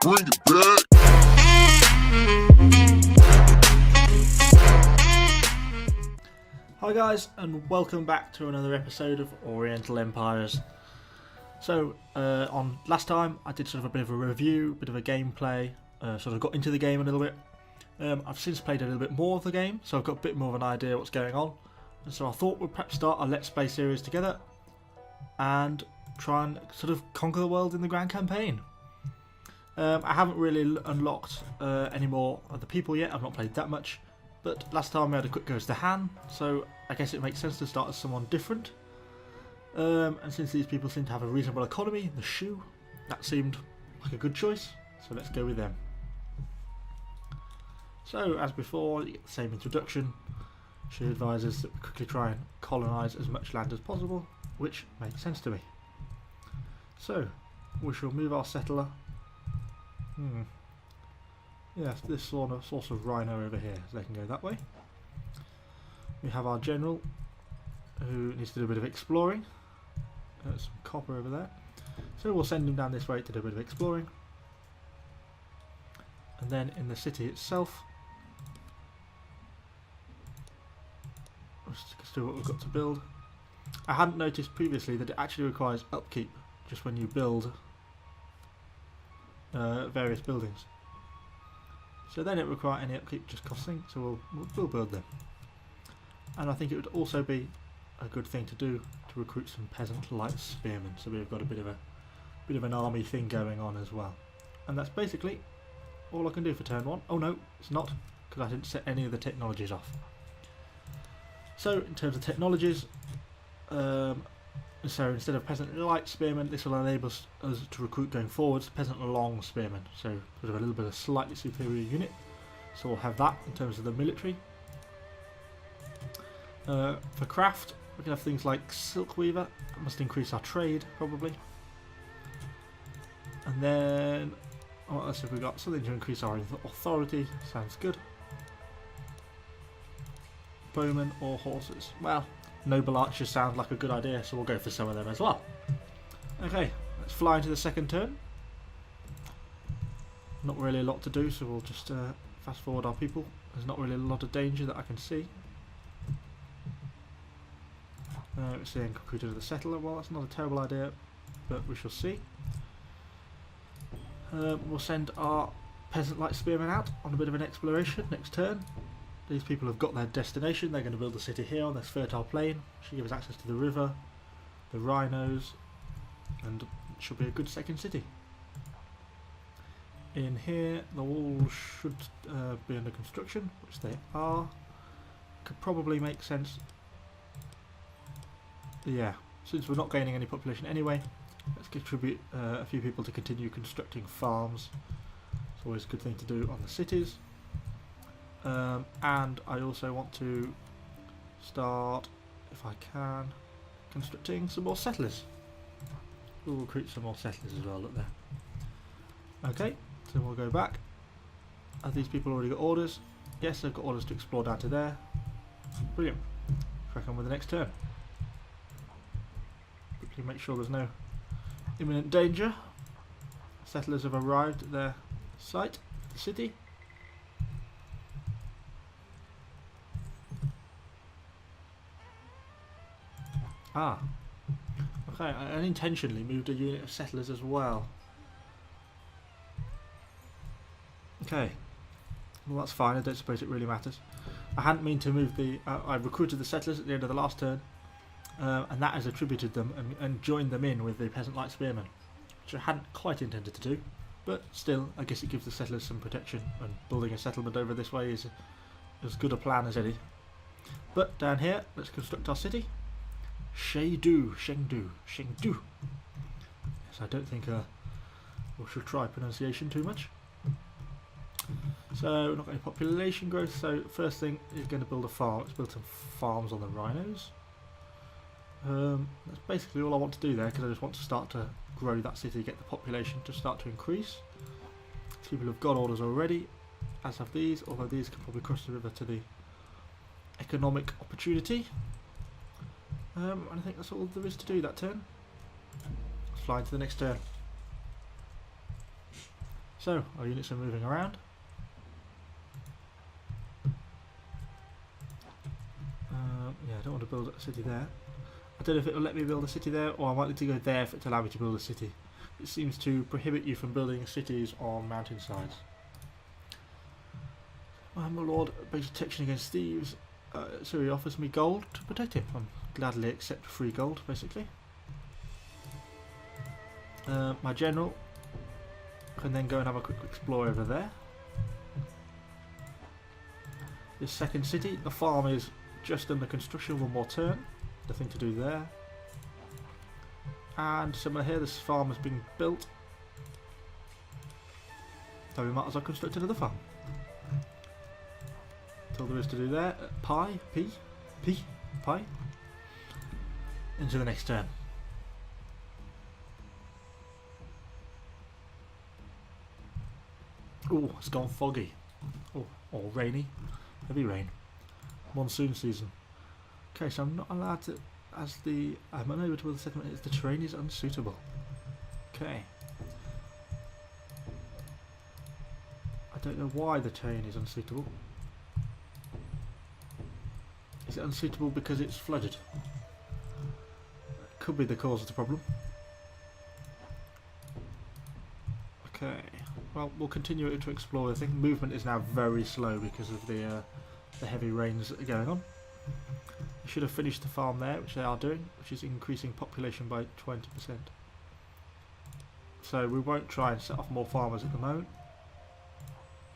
Bring it back. Hi guys, and welcome back to another episode of Oriental Empires. So, on last time I did sort of a bit of a review, a bit of a gameplay, sort of got into the game a little bit. I've since played a little bit more of the game, so I've got a bit more of an idea what's going on. And so I thought we'd perhaps start a Let's Play series together and try and sort of conquer the world in the Grand Campaign. I haven't really unlocked any more of the people yet, I've not played that much. But last time we had a quick go as to Han, so I guess it makes sense to start as someone different. And since these people seem to have a reasonable economy, the shoe, that seemed like a good choice, so let's go with them. So, as before, you get the same introduction. She advises that we quickly try and colonise as much land as possible, which makes sense to me. So, we shall move our settler. Yes, this sort of rhino over here, so they can go that way. We have our general, who needs to do a bit of exploring. Some copper over there. So we'll send him down this way to do a bit of exploring. And then in the city itself, let's do what we've got to build. I hadn't noticed previously that it actually requires upkeep just when you build various buildings. So then it won't require any upkeep, just costing, so we'll build them. And I think it would also be a good thing to do to recruit some peasant light spearmen, so we've got a bit of an army thing going on as well. And that's basically all I can do for turn one. Oh no, it's not, because I didn't set any of the technologies off. So in terms of technologies, so instead of peasant light spearmen, this will enable us to recruit going forwards peasant long spearmen, so sort of a little bit of slightly superior unit. So we'll have that in terms of the military. For craft, we can have things like silk weaver. That must increase our trade probably. And then what else have we got? Something to increase our authority. Sounds good. Bowmen or horses. Well, noble archers sound like a good idea, so we'll go for some of them as well. Okay, let's fly into the second turn. Not really a lot to do, so we'll just fast forward our people. There's not really a lot of danger that I can see. We're seeing recruited as a settler. Well, that's not a terrible idea, but we shall see. We'll send our peasant light spearmen out on a bit of an exploration next turn. These people have got their destination. They're going to build a city here on this fertile plain. Should give us access to the river, the rhinos, and it should be a good second city. In here, the walls should be under construction, which they are. Could probably make sense. Yeah, since we're not gaining any population anyway, let's contribute a few people to continue constructing farms. It's always a good thing to do on the cities. And I also want to start, if I can, constructing some more settlers. We'll recruit some more settlers as well, look there. Okay, so we'll go back. Have these people already got orders? Yes, they've got orders to explore down to there. Brilliant. Crack on with the next turn. Quickly make sure there's no imminent danger. Settlers have arrived at their site, the city. Ah, okay, I unintentionally moved a unit of settlers as well. Okay, well that's fine, I don't suppose it really matters. I hadn't meant to move the, I recruited the settlers at the end of the last turn, and that has attributed them and joined them in with the peasant light spearmen, which I hadn't quite intended to do, but still, I guess it gives the settlers some protection, and building a settlement over this way is as good a plan as any. But down here, let's construct our city. Chengdu. Yes, I don't think we should try pronunciation too much. So we're not getting population growth, so first thing is going to build a farm. Let's build some farms on the rhinos. That's basically all I want to do there, because I just want to start to grow that city, get the population to start to increase. People have got orders already, as have these, although these can probably cross the river to the economic opportunity. And I think that's all there is to do that turn. Let's fly into the next turn. So our units are moving around. Yeah, I don't want to build a city there. I don't know if it will let me build a city there, or I might need to go there for it to allow me to build a city. It seems to prohibit you from building cities on mountainsides. My lord begs protection against thieves, so he offers me gold to protect him. I'm gladly accept free gold, basically. My general can then go and have a quick explore over there. This second city, the farm is just under construction, one more turn. Nothing to do there. And somewhere here, this farm has been built. So we might as well construct another farm. That's all there is to do there. Pie. Into the next turn. Oh, it's gone foggy. Oh, or rainy. Heavy rain. Monsoon season. Okay, so I'm not allowed to, I'm unable to build a settlement as the terrain is unsuitable. Okay. I don't know why the terrain is unsuitable. Is it unsuitable because it's flooded? That could be the cause of the problem. Okay. Well, we'll continue to explore. I think movement is now very slow because of the heavy rains that are going on. They should have finished the farm there, which they are doing, which is increasing population by 20%. So we won't try and set off more farmers at the moment,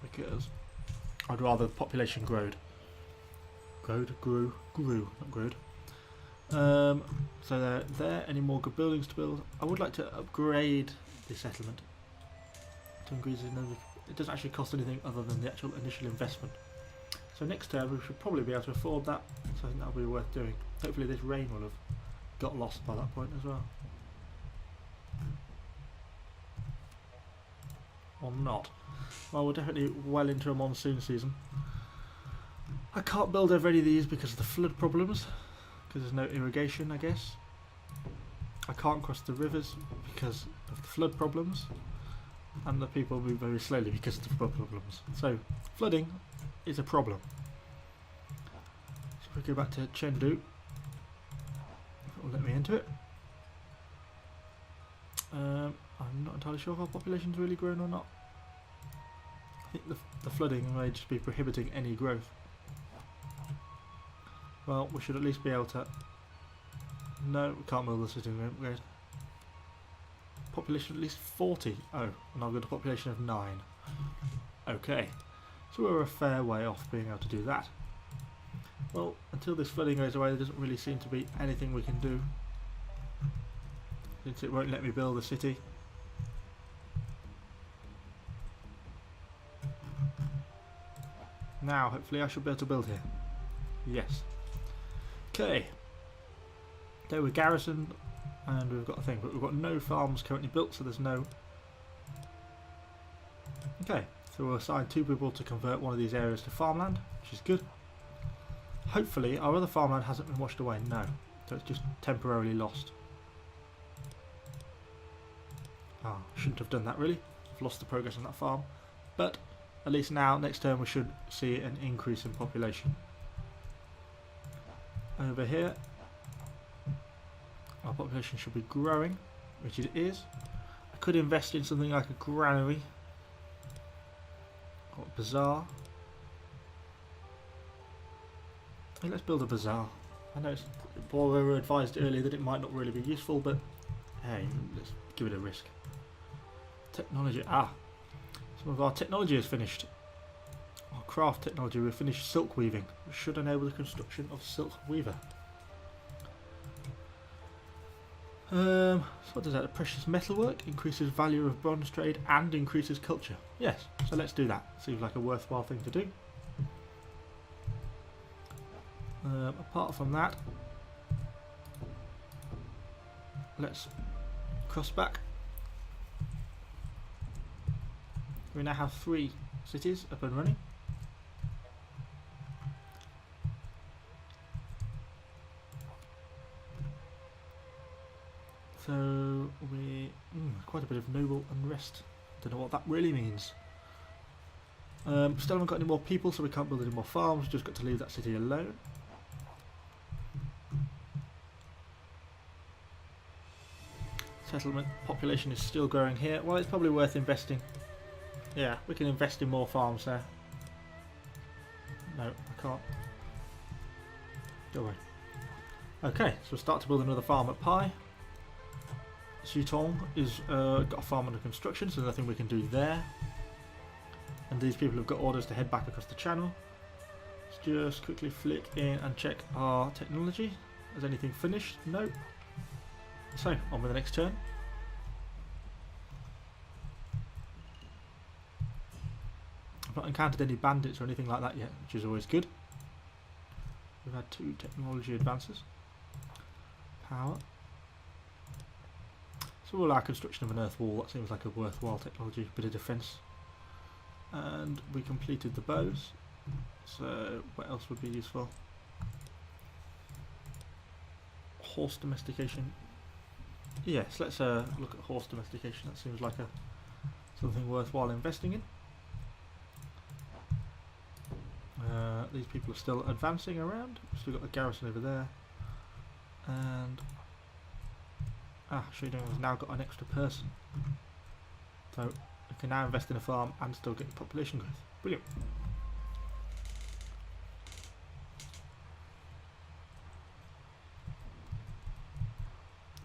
because I'd rather the population grew, not growed. So they're there. Any more good buildings to build? I would like to upgrade the settlement to increase it doesn't actually cost anything other than the actual initial investment. So next turn we should probably be able to afford that, so I think that'll be worth doing. Hopefully this rain will have got lost by that point as well. Or not. Well, we're definitely well into a monsoon season. I can't build over any of these because of the flood problems, because there's no irrigation, I guess. I can't cross the rivers because of the flood problems, and the people move very slowly because of the flood problems. So flooding is a problem. So if we go back to Chengdu, it will let me into it. I'm not entirely sure if our population's really grown or not. I think the flooding may just be prohibiting any growth. Well, we should at least be able to... No, we can't build the city. Weird. Population at least 40. Oh, and I've got a population of 9. Okay. So we're a fair way off being able to do that. Well, until this flooding goes away, there doesn't really seem to be anything we can do, since it won't let me build a city. Now, hopefully I should be able to build here. Yes. Okay. There we're garrisoned, and we've got a thing, but we've got no farms currently built, so there's no... Okay. So we'll assign 2 people to convert one of these areas to farmland, which is good. Hopefully our other farmland hasn't been washed away. No. So it's just temporarily lost. Ah, shouldn't have done that really. I've lost the progress on that farm. But at least now, next turn, we should see an increase in population. Over here, our population should be growing, which it is. I could invest in something like a granary. Or a bazaar. Hey, let's build a bazaar. I know it's, well, we were advised earlier that it might not really be useful, but hey, let's give it a risk. Technology. Ah, some of our technology is finished. Our craft technology, we've finished silk weaving, which should enable the construction of silk weaver. So what does that? Precious metalwork increases value of bronze trade and increases culture. Yes, so let's do that. Seems like a worthwhile thing to do. Apart from that, let's cross back. We now have 3 cities up and running. So we quite a bit of noble unrest Don't know what that really means. Still haven't got any more people, so we can't build any more farms. Just got to leave that city alone. Settlement population is still growing here. Well, it's probably worth investing. Yeah, we can invest in more farms there. No, I can't. Go away. Okay, so we'll start to build another farm at Pi. Xutong is got a farm under construction, so nothing we can do there. And these people have got orders to head back across the channel. Let's just quickly flick in and check our technology. Has anything finished? No. So, on with the next turn. I've not encountered any bandits or anything like that yet, which is always good. We've had 2 technology advances. Power. So all our construction of an earth wall, that seems like a worthwhile technology, bit of defence. And we completed the bows. So what else would be useful? Horse domestication. Yes, let's look at horse domestication. That seems like something worthwhile investing in. These people are still advancing around. We've still got the garrison over there. And Shudong has now got an extra person. So we can now invest in a farm and still get population growth. Brilliant.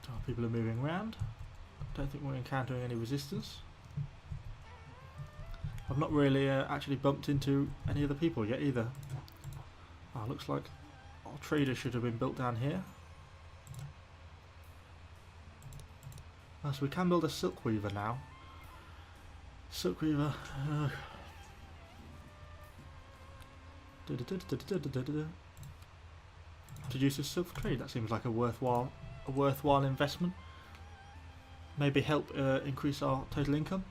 So people are moving around. Don't think we're encountering any resistance. I've not really actually bumped into any other people yet either. Looks like our trader should have been built down here. So we can build a silk weaver now. Silk weaver. Produces silk trade. That seems like a worthwhile investment. Maybe help increase our total income.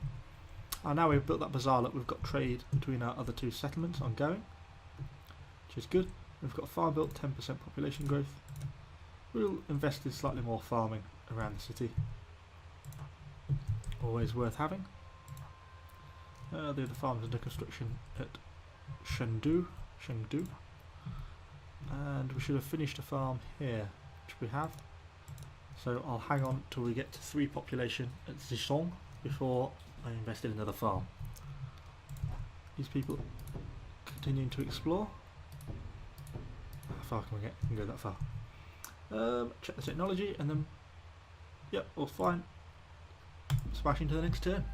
Now we've built that bazaar up, we've got trade between our other 2 settlements ongoing, which is good. We've got a farm built, 10% population growth. We'll invest in slightly more farming around the city. Always worth having. The other farms under construction at Chengdu. And we should have finished a farm here, which we have. So I'll hang on till we get to 3 population at Zishong before I invest in another farm. These people continuing to explore. How far can we get? We can go that far. Check the technology and then, yep, all fine. Smash into the next turn.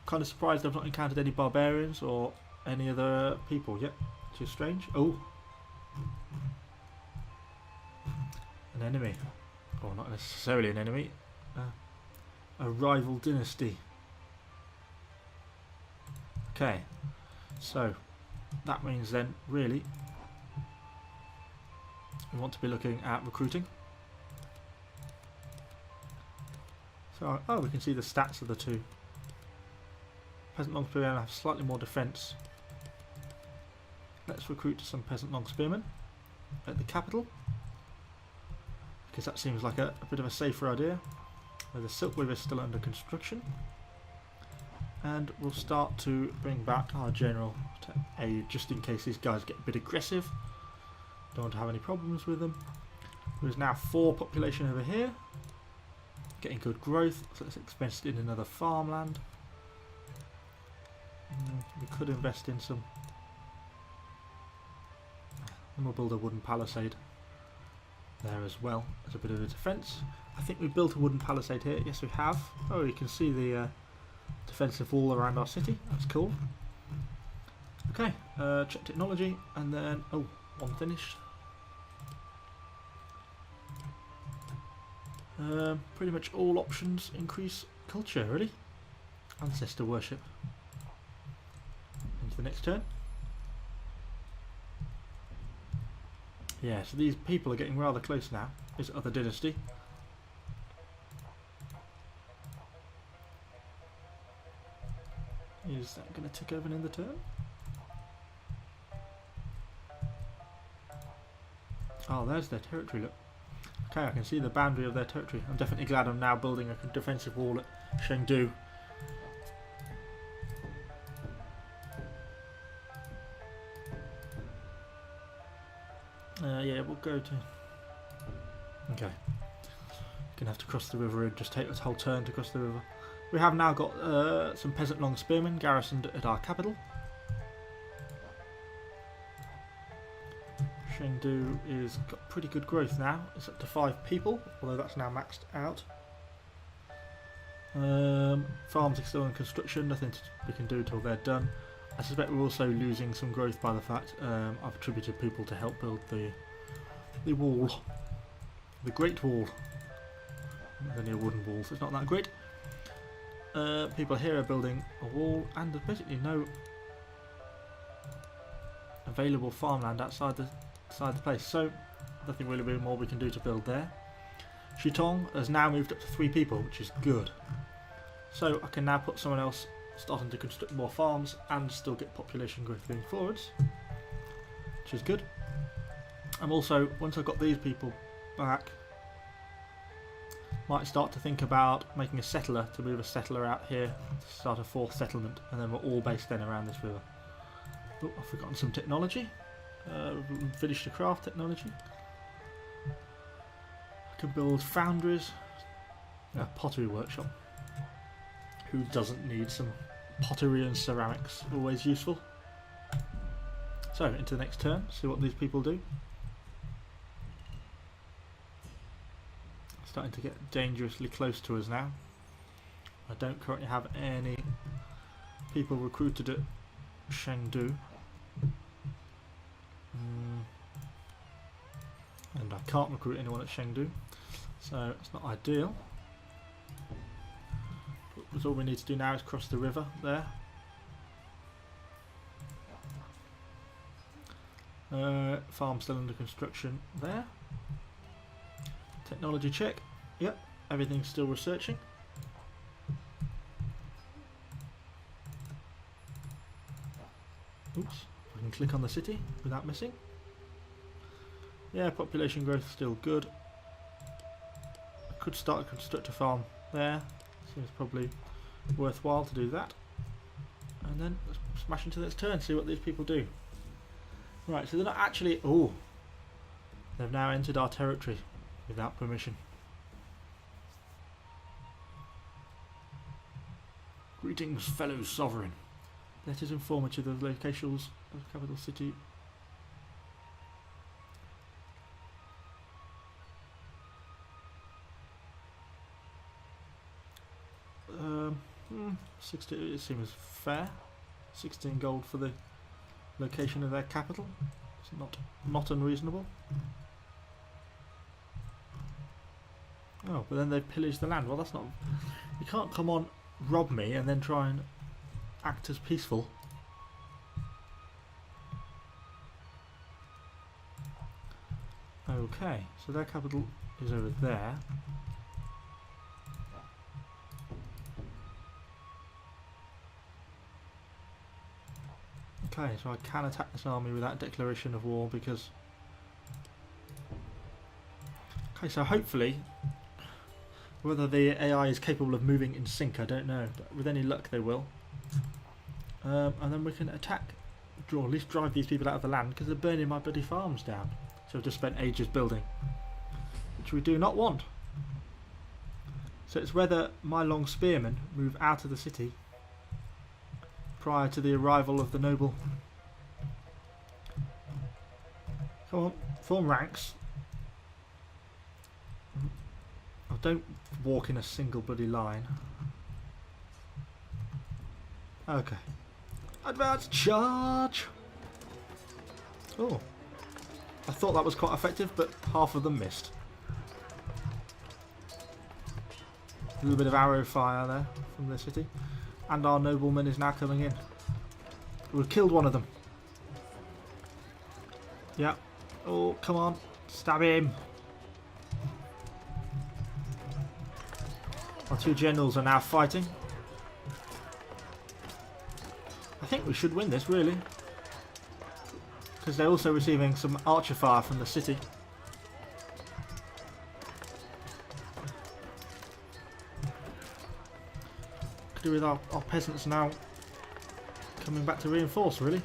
Kind of surprised I've not encountered any barbarians or any other people yet, which is strange. Oh, an enemy. Or not necessarily an enemy. A rival dynasty. Okay, so that means then really we want to be looking at recruiting. So we can see the stats of the 2. Peasant long spearmen have slightly more defence. Let's recruit some peasant long spearmen at the capital, because that seems like a bit of a safer idea. The silk weaver is still under construction, and we'll start to bring back our general to aid just in case these guys get a bit aggressive. Don't want to have any problems with them. There's now 4 population over here, getting good growth, so let's invest in another farmland. We could invest in some, and we'll build a wooden palisade there as well as a bit of a defence. I think we built a wooden palisade here. Yes, we have. Oh, you can see the defensive wall around our city. That's cool. Okay, check technology, and then one finished. Pretty much all options increase culture, really. Ancestor worship. Into the next turn. Yeah, so these people are getting rather close now. This other dynasty. Is that going to tick over in the turn? Oh, there's their territory, look. Okay, I can see the boundary of their territory. I'm definitely glad I'm now building a defensive wall at Chengdu. Yeah, we'll go to... Okay. Gonna have to cross the river and just take this whole turn to cross the river. We have now got some peasant long spearmen garrisoned at our capital. Chengdu is got pretty good growth now. It's up to 5 people, although that's now maxed out. Farms are still in construction, nothing we can do until they're done. I suspect we're also losing some growth by the fact I've attributed people to help build the wall. The Great Wall. It's only a wooden wall, so it's not that great. People here are building a wall, and there's basically no available farmland outside the place, so nothing really more we can do to build there. Shitong has now moved up to 3 people, which is good. So I can now put someone else starting to construct more farms and still get population growth going forwards, which is good. I'm also, once I've got these people back, might start to think about making a settler, to move a settler out here to start a 4th settlement, and then we're all based then around this river. Oh, I've forgotten some technology. Finished the craft technology. I can build foundries, a pottery workshop. Who doesn't need some pottery and ceramics? Always useful. So, into the next turn, see what these people do. Starting to get dangerously close to us now. I don't currently have any people recruited at Chengdu. And I can't recruit anyone at Chengdu, so it's not ideal. But all we need to do now is cross the river there. Farm still under construction there. Technology check. Yep, everything's still researching. Oops, I can click on the city without missing. Yeah, population growth still good. I could start a constructor farm there. Seems probably worthwhile to do that. And then let's smash into this turn, see what these people do. Right, so they're not actually... Oh! They've now entered our territory without permission. Greetings, fellow sovereign. Letters inform each of the locations of the capital city. It seems fair. 16 gold for the location of their capital. It's not unreasonable. Oh, but then they've pillaged the land. Well, that's not... You can't come on, rob me, and then try and act as peaceful. Okay, so their capital is over there. Okay, so I can attack this army without declaration of war because... Okay, so hopefully, whether the AI is capable of moving in sync, I don't know, but with any luck they will. And then we can attack, or at least drive these people out of the land because they're burning my bloody farms down. So I've just spent ages building, which we do not want. So it's whether my long spearmen move out of the city prior to the arrival of the noble. Come on, form ranks. Oh, don't walk in a single bloody line. Okay. Advance charge! Oh. I thought that was quite effective, but half of them missed. A little bit of arrow fire there from the city. And our nobleman is now coming in. We've killed one of them. Yeah. Oh, come on. Stab him. Our 2 generals are now fighting. I think we should win this, really. Because they're also receiving some archer fire from the city. Could do with our peasants now coming back to reinforce, really.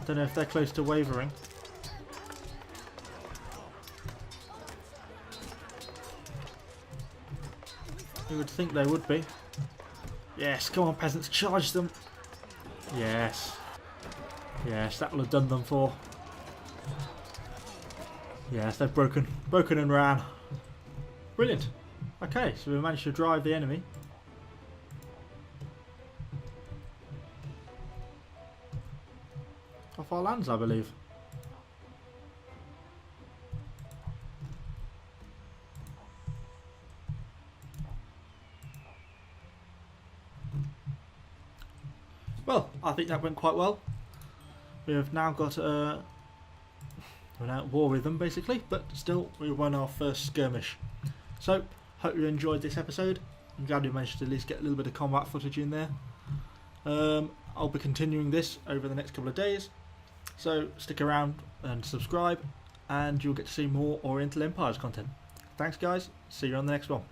I don't know if they're close to wavering. You would think they would be. Yes, come on peasants, charge them. Yes. Yes, that will have done them for. Yes, they've broken and ran. Brilliant. Okay, so we managed to drive the enemy. Off our lands, I believe. Well, I think that went quite well. We have now got we're now at war with them basically, but still we won our first skirmish. So, hope you enjoyed this episode. I'm glad we managed to at least get a little bit of combat footage in there. I'll be continuing this over the next couple of days, so stick around and subscribe and you'll get to see more Oriental Empires content. Thanks guys, see you on the next one.